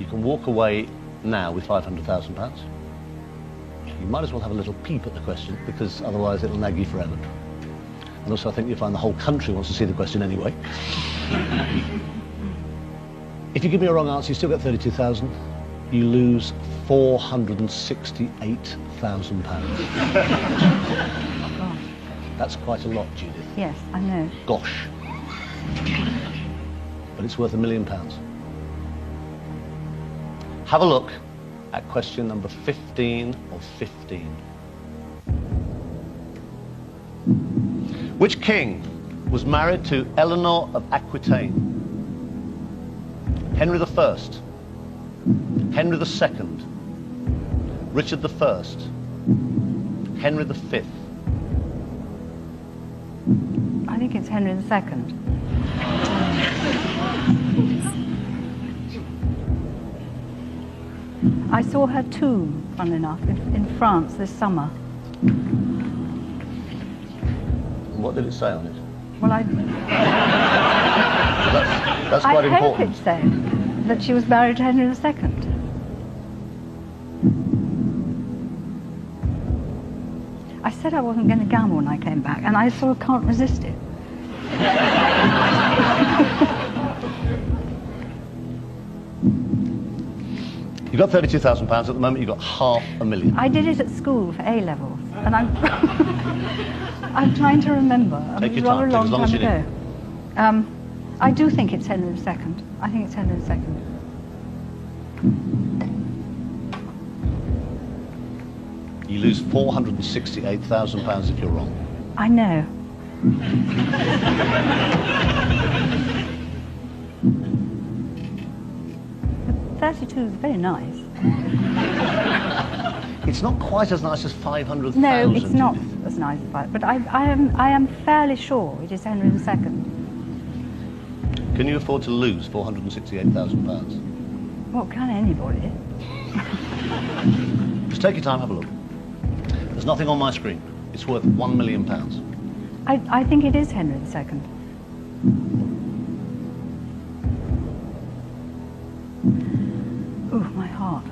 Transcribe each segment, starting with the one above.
You can walk away now with £500,000. You might as well have a little peep at the question, because otherwise it'll nag you forever. And also I think you'll find the whole country wants to see the question anyway. If you give me a wrong answer, you still get 32,000. You lose £468,000. That's quite a lot, Judith. Yes, I know. Gosh. But it's worth £1 million. Have a look at question number 15 of 15. Which king was married to Eleanor of Aquitaine? Henry I, Henry II, Richard I, Henry V. I think it's Henry II. I saw her tomb, funnily enough, in France this summer. What did it say on it? Well, that's quite important. I hope it said that she was married to Henry II. I said I wasn't going to gamble when I came back, and I sort of can't resist it. You've got £32,000 at the moment. You've got £500,000. I did it at school for A-levels, and I'm I'm trying to remember. Take your rather time. a long Take as long as time you ago. I do think it's Henry II. I think it's Henry II. You lose £468,000 if you're wrong. I know. But 32 is very nice. It's not quite as nice as 500,000. No, it's not as nice as that. But I am fairly sure it is Henry II. Can you afford to lose £468,000? Well, can anybody? Just take your time, have a look. There's nothing on my screen. It's worth £1 million. I think it is Henry II. Ooh, my heart.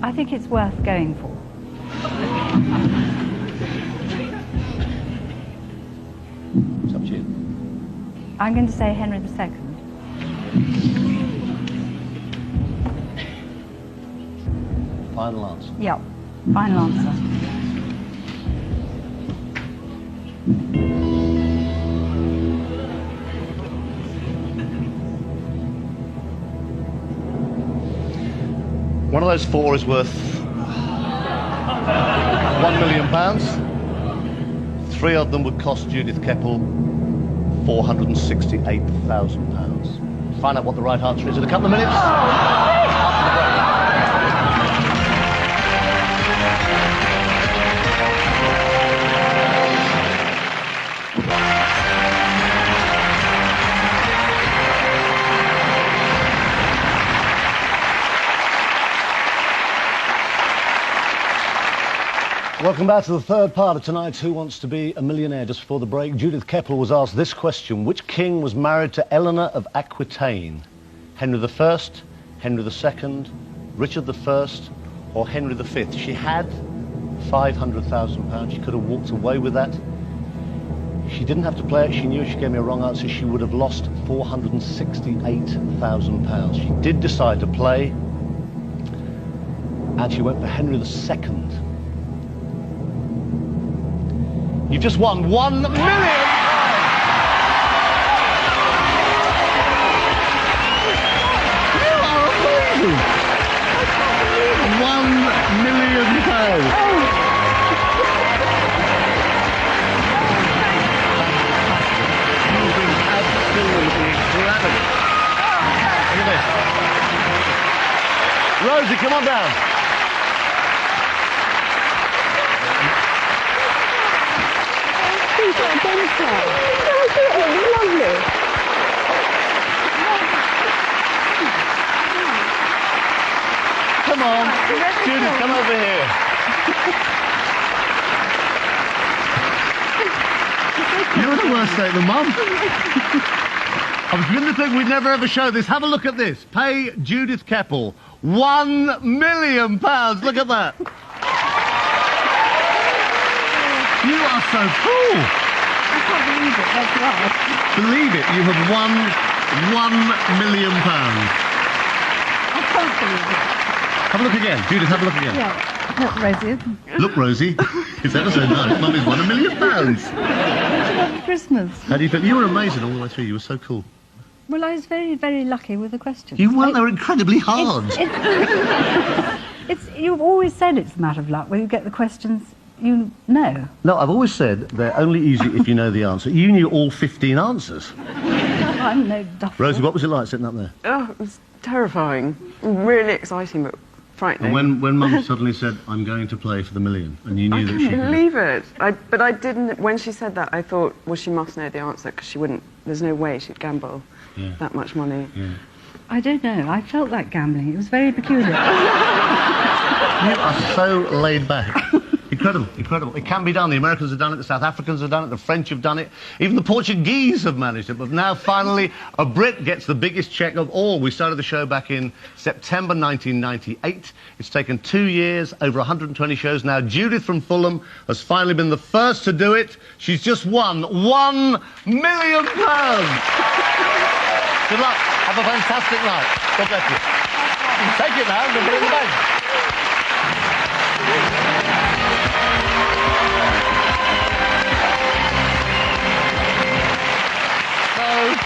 I think it's worth going for. It's up to you. I'm going to say Henry II. Final answer. Yep, final answer. One of those four is worth £1 million. Three of them would cost Judith Keppel £468,000. Find out what the right answer is in a couple of minutes. Welcome back to the third part of tonight's Who Wants to Be a Millionaire. Just before the break, Judith Keppel was asked this question. Which king was married to Eleanor of Aquitaine? Henry I, Henry II, Richard I, or Henry V? She had £500,000. She could have walked away with that. She didn't have to play it. She knew if she gave me a wrong answer, she would have lost £468,000. She did decide to play, and she went for Henry II. You've just won £1 million! You are amazing! £1 million! You've been absolutely extravagant. Look at this. Rosie, come on down. Lovely. Come on, Judith, come over here. You're in a worse state than Mum. I was beginning to think we'd never ever show this. Have a look at this. Pay Judith Keppel £1 million. Look at that. You are so cool. I can't believe it, that's right. Believe it, you have won £1 million. I can't believe it. Have a look again. Judith, have a look again. Yeah, look, Rosie. Look, Rosie. It's ever so nice. Mummy's won £1 million. It's Christmas. How do you feel? You were amazing all the way through. You were so cool. Well, I was very, very lucky with the questions. You weren't. They were incredibly hard. You've always said it's a matter of luck. When you get the questions, you know. No, I've always said they're only easy if you know the answer. You knew all 15 answers. I'm no duffer. Rosie, what was it like sitting up there? Oh, it was terrifying. Really exciting, but frightening. And when Mum suddenly said, I'm going to play for the million, and you knew that she could... I couldn't believe it. But I didn't... When she said that, I thought, well, she must know the answer, because she wouldn't... There's no way she'd gamble that much money. Yeah. I don't know. I felt like gambling. It was very peculiar. You are so laid back. Incredible, incredible. It can be done. The Americans have done it, the South Africans have done it, the French have done it, even the Portuguese have managed it. But now, finally, a Brit gets the biggest cheque of all. We started the show back in September 1998. It's taken 2 years, over 120 shows. Now, Judith from Fulham has finally been the first to do it. She's just won £1 million. Good luck. Have a fantastic night. God bless you. Take it now and put it in the bag.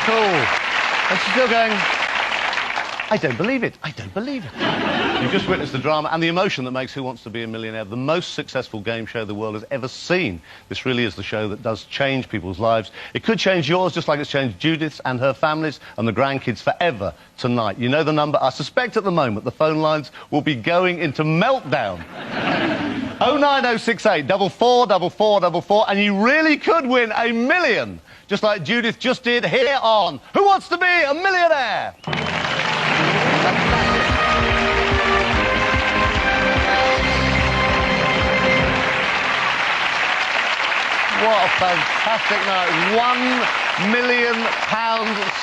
Cool. And she's still going, I don't believe it, I don't believe it. You've just witnessed the drama and the emotion that makes Who Wants to Be a Millionaire the most successful game show the world has ever seen. This really is the show that does change people's lives. It could change yours just like it's changed Judith's and her family's and the grandkids forever tonight. You know the number. I suspect at the moment the phone lines will be going into meltdown. 09068 444444, and you really could win £1 million, just like Judith just did here on Who Wants to Be a Millionaire? What a fantastic night. £1 million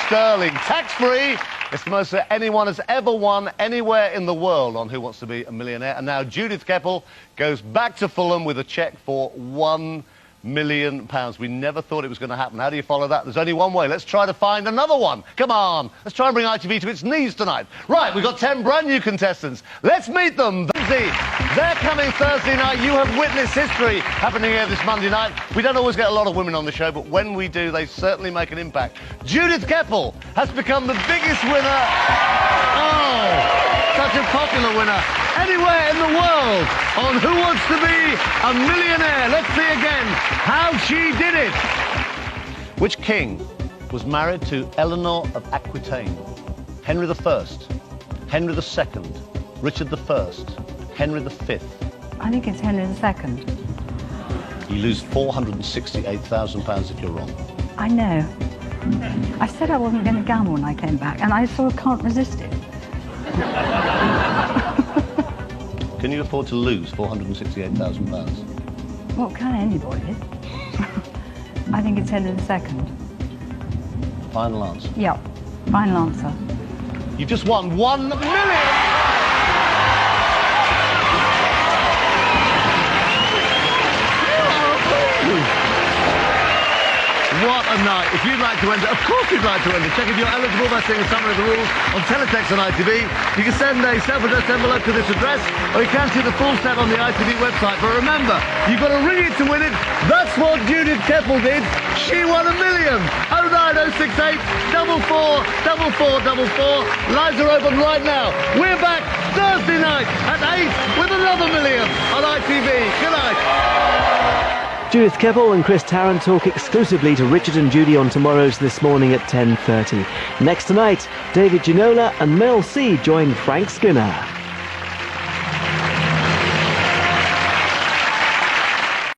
sterling. Tax-free. It's the most that anyone has ever won anywhere in the world on Who Wants to Be a Millionaire. And now Judith Keppel goes back to Fulham with a cheque for £1 million. We never thought it was going to happen. How do you follow that? There's only one way. Let's try to find another one. Come on. Let's try and bring ITV to its knees tonight. Right, we've got 10 brand new contestants. Let's meet them. They're coming Thursday night. You have witnessed history happening here this Monday night. We don't always get a lot of women on the show, but when we do, they certainly make an impact. Judith Keppel has become the biggest winner. Oh, such a popular winner anywhere in the world on Who Wants to Be a Millionaire. Let's see again how she did it. Which king was married to Eleanor of Aquitaine? Henry I, Henry II, Richard I, Henry V. I think it's Henry II. You lose £468,000 if you're wrong. I know. I said I wasn't going to gamble when I came back, and I sort of can't resist it. Can you afford to lose £468,000? Well, can anybody? I think it's Henry II. Final answer. Yep, final answer. You've just won £1 million! What a night. If you'd like to enter, of course you'd like to enter. Check if you're eligible by seeing a summary of the rules on teletext on ITV. You can send a self-addressed envelope to this address, or you can see the full set on the ITV website. But remember, you've got to ring it to win it. That's what Judith Keppel did. She won £1 million. 09068 444444. Lines are open right now. We're back Thursday night at 8 with another £1 million on ITV. Good night. Judith Keppel and Chris Tarrant talk exclusively to Richard and Judy on Tomorrow's This Morning at 10:30. Next tonight, David Ginola and Mel C join Frank Skinner.